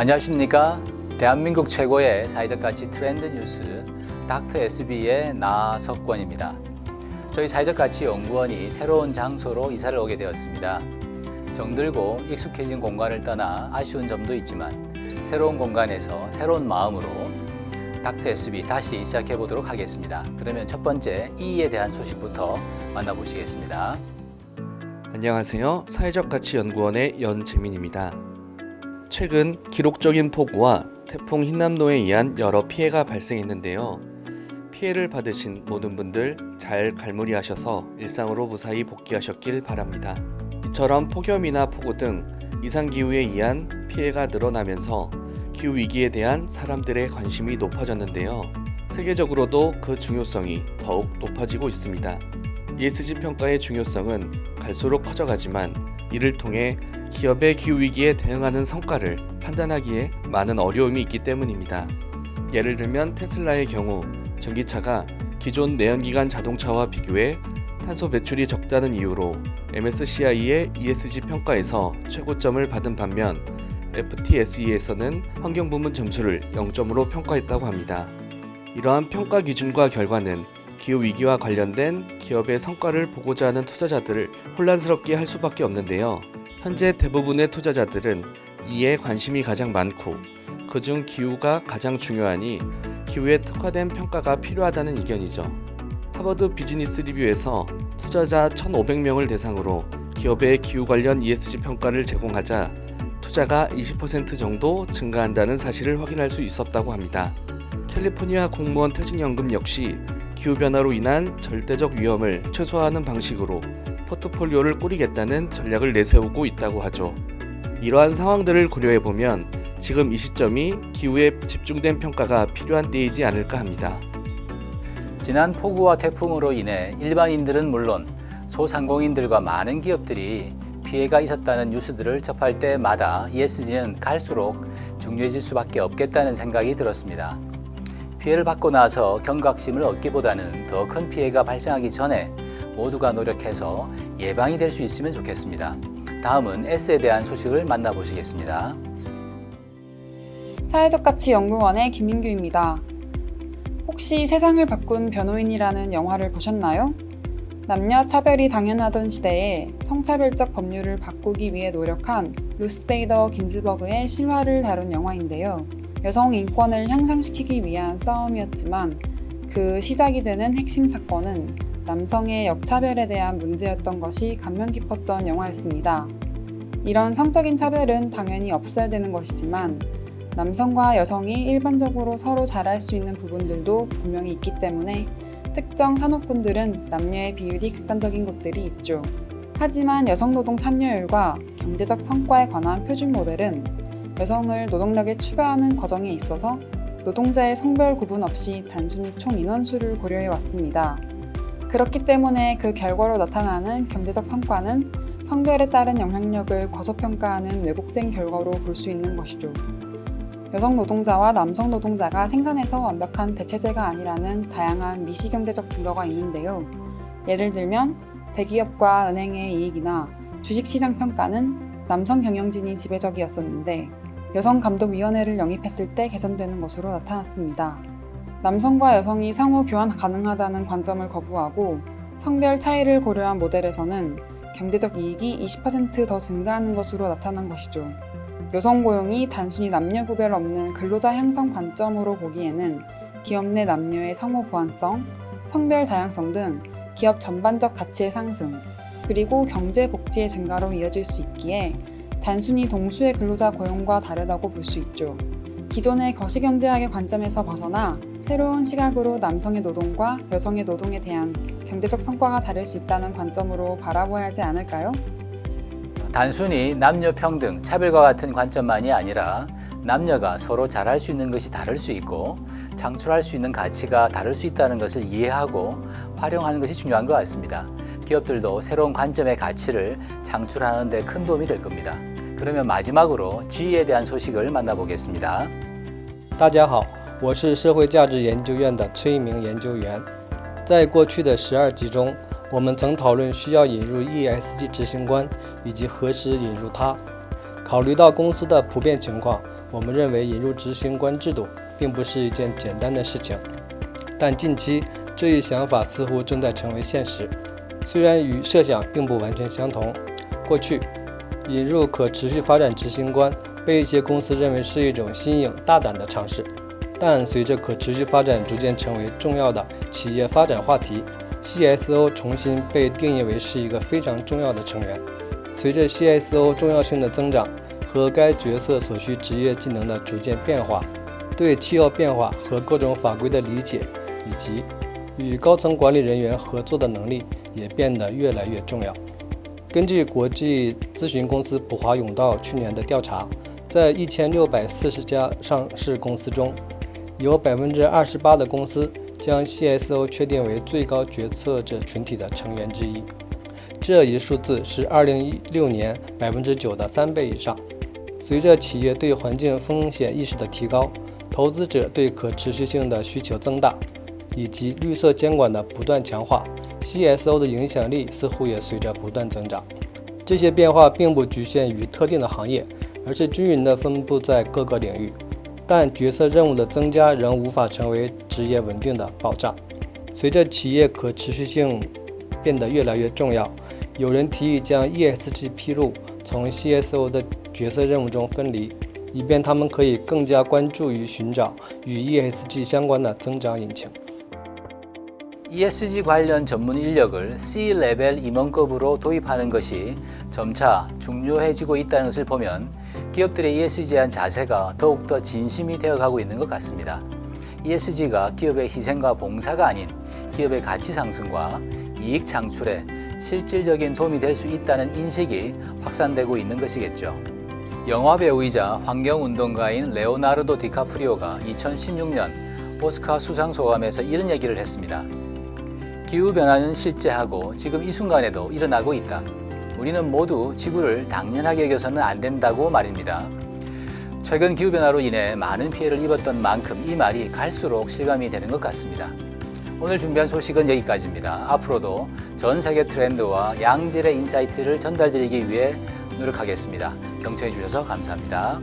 안녕하십니까. 대한민국 최고의 사회적 가치 트렌드 뉴스 닥터 SB의 나석권입니다. 저희 사회적 가치 연구원이 새로운 장소로 이사를 오게 되었습니다. 정들고 익숙해진 공간을 떠나 아쉬운 점도 있지만 새로운 공간에서 새로운 마음으로 닥터 SB 다시 시작해 보도록 하겠습니다. 그러면 첫 번째 이에 대한 소식부터 만나보시겠습니다. 안녕하세요. 사회적 가치 연구원의 연재민입니다. 최근 기록적인 폭우와 태풍 흰남노에 의한 여러 피해가 발생했는데요. 피해를 받으신 모든 분들 잘 갈무리하셔서 일상으로 무사히 복귀하셨길 바랍니다. 이처럼 폭염이나 폭우 등 이상기후에 의한 피해가 늘어나면서 기후위기에 대한 사람들의 관심이 높아졌는데요. 세계적으로도 그 중요성이 더욱 높아지고 있습니다. ESG 평가의 중요성은 갈수록 커져가지만 이를 통해 기업의 기후위기에 대응하는 성과를 판단하기에 많은 어려움이 있기 때문입니다. 예를 들면 테슬라의 경우 전기차가 기존 내연기관 자동차와 비교해 탄소 배출이 적다는 이유로 MSCI의 ESG 평가에서 최고점을 받은 반면 FTSE에서는 환경부문 점수를 0점으로 평가했다고 합니다. 이러한 평가 기준과 결과는 기후위기와 관련된 기업의 성과를 보고자 하는 투자자들을 혼란스럽게 할 수밖에 없는데요. 현재 대부분의 투자자들은 이에 관심이 가장 많고 그중 기후가 가장 중요하니 기후에 특화된 평가가 필요하다는 의견이죠. 하버드 비즈니스 리뷰에서 투자자 1,500명을 대상으로 기업의 기후 관련 ESG 평가를 제공하자 투자가 20% 정도 증가한다는 사실을 확인할 수 있었다고 합니다. 캘리포니아 공무원 퇴직연금 역시 기후변화로 인한 절대적 위험을 최소화하는 방식으로 포트폴리오를 꾸리겠다는 전략을 내세우고 있다고 하죠. 이러한 상황들을 고려해보면 지금 이 시점이 기후에 집중된 평가가 필요한 때이지 않을까 합니다. 지난 폭우와 태풍으로 인해 일반인들은 물론 소상공인들과 많은 기업들이 피해가 있었다는 뉴스들을 접할 때마다 ESG는 갈수록 중요해질 수밖에 없겠다는 생각이 들었습니다. 피해를 받고 나서 경각심을 얻기보다는 더 큰 피해가 발생하기 전에 모두가 노력해서 예방이 될 수 있으면 좋겠습니다. 다음은 S에 대한 소식을 만나보시겠습니다. 사회적 가치 연구원의 김민규입니다. 혹시 세상을 바꾼 변호인이라는 영화를 보셨나요? 남녀 차별이 당연하던 시대에 성차별적 법률을 바꾸기 위해 노력한 루스 베이더 긴즈버그의 실화를 다룬 영화인데요. 여성 인권을 향상시키기 위한 싸움이었지만 그 시작이 되는 핵심 사건은 남성의 역차별에 대한 문제였던 것이 감명 깊었던 영화였습니다. 이런 성적인 차별은 당연히 없어야 되는 것이지만 남성과 여성이 일반적으로 서로 잘할 수 있는 부분들도 분명히 있기 때문에 특정 산업군들은 남녀의 비율이 극단적인 곳들이 있죠. 하지만 여성 노동 참여율과 경제적 성과에 관한 표준 모델은 여성을 노동력에 추가하는 과정에 있어서 노동자의 성별 구분 없이 단순히 총 인원수를 고려해 왔습니다. 그렇기 때문에 그 결과로 나타나는 경제적 성과는 성별에 따른 영향력을 과소평가하는 왜곡된 결과로 볼 수 있는 것이죠. 여성 노동자와 남성 노동자가 생산에서 완벽한 대체제가 아니라는 다양한 미시경제적 증거가 있는데요. 예를 들면 대기업과 은행의 이익이나 주식시장 평가는 남성 경영진이 지배적이었었는데 여성감독위원회를 영입했을 때 개선되는 것으로 나타났습니다. 남성과 여성이 상호 교환 가능하다는 관점을 거부하고 성별 차이를 고려한 모델에서는 경제적 이익이 20% 더 증가하는 것으로 나타난 것이죠. 여성 고용이 단순히 남녀 구별 없는 근로자 향상 관점으로 보기에는 기업 내 남녀의 상호 보완성, 성별 다양성 등 기업 전반적 가치의 상승, 그리고 경제 복지의 증가로 이어질 수 있기에 단순히 동수의 근로자 고용과 다르다고 볼 수 있죠. 기존의 거시경제학의 관점에서 벗어나 새로운 시각으로 남성의 노동과 여성의 노동에 대한 경제적 성과가 다를 수 있다는 관점으로 바라봐야 하지 않을까요? 단순히 남녀 평등, 차별과 같은 관점만이 아니라 남녀가 서로 잘할 수 있는 것이 다를 수 있고 창출할 수 있는 가치가 다를 수 있다는 것을 이해하고 활용하는 것이 중요한 것 같습니다. 기업들도 새로운 관점의 가치를 창출하는 데 큰 도움이 될 겁니다. 그러면 마지막으로 G에 대한 소식을 만나보겠습니다. 大家好，我是社会价值研究院的崔明研究员。在过去的12集中，我们曾讨论需要引入 ESG 执行观以及何时引入它。考虑到公司的普遍情况，我们认为引入执行官制度并不是一件简单的事情，但近期这一想法似乎正在成为现实，虽然与设想并不完全相同。过去，引入可持续发展执行官被一些公司认为是一种新颖大胆的尝试，但随着可持续发展逐渐成为重要的企业发展话题， CSO 重新被定义为是一个非常重要的成员。随着 CSO 重要性的增长和该角色所需职业技能的逐渐变化，对气候变化和各种法规的理解，以及与高层管理人员合作的能力也变得越来越重要。根据国际咨询公司普华永道去年的调查，在1640家上市公司中，有28%的公司将 CSO 确定为最高决策者群体的成员之一，这一数字是2016年9%的3倍以上。随着企业对环境风险意识的提高，投资者对可持续性的需求增大，以及绿色监管的不断强化， CSO 的影响力似乎也随着不断增长。这些变化并不局限于特定的行业，而是均匀地分布在各个领域。但角色任务的增加仍无法成为职业稳定的保障。随着企业可持续性变得越来越重要，有人提议将 ESG 披露从 CSO 的角色任务中分离，以便他们可以更加关注于寻找与 ESG相关的增长引擎。 ESG 관련 전문 인력을 C-레벨 임원급으로 도입하는 것이 점차 중요해지고 있다는 것을 보면 기업들의 ESG에 대한 자세가 더욱더 진심이 되어가고 있는 것 같습니다. ESG가 기업의 희생과 봉사가 아닌 기업의 가치 상승과 이익 창출에 실질적인 도움이 될 수 있다는 인식이 확산되고 있는 것이겠죠. 영화 배우이자 환경운동가인 레오나르도 디카프리오가 2016년 오스카 수상 소감에서 이런 얘기를 했습니다. 기후변화는 실제하고 지금 이 순간에도 일어나고 있다. 우리는 모두 지구를 당연하게 여겨서는 안 된다고 말입니다. 최근 기후변화로 인해 많은 피해를 입었던 만큼 이 말이 갈수록 실감이 되는 것 같습니다. 오늘 준비한 소식은 여기까지입니다. 앞으로도 전 세계 트렌드와 양질의 인사이트를 전달드리기 위해 노력하겠습니다. 경청해 주셔서 감사합니다.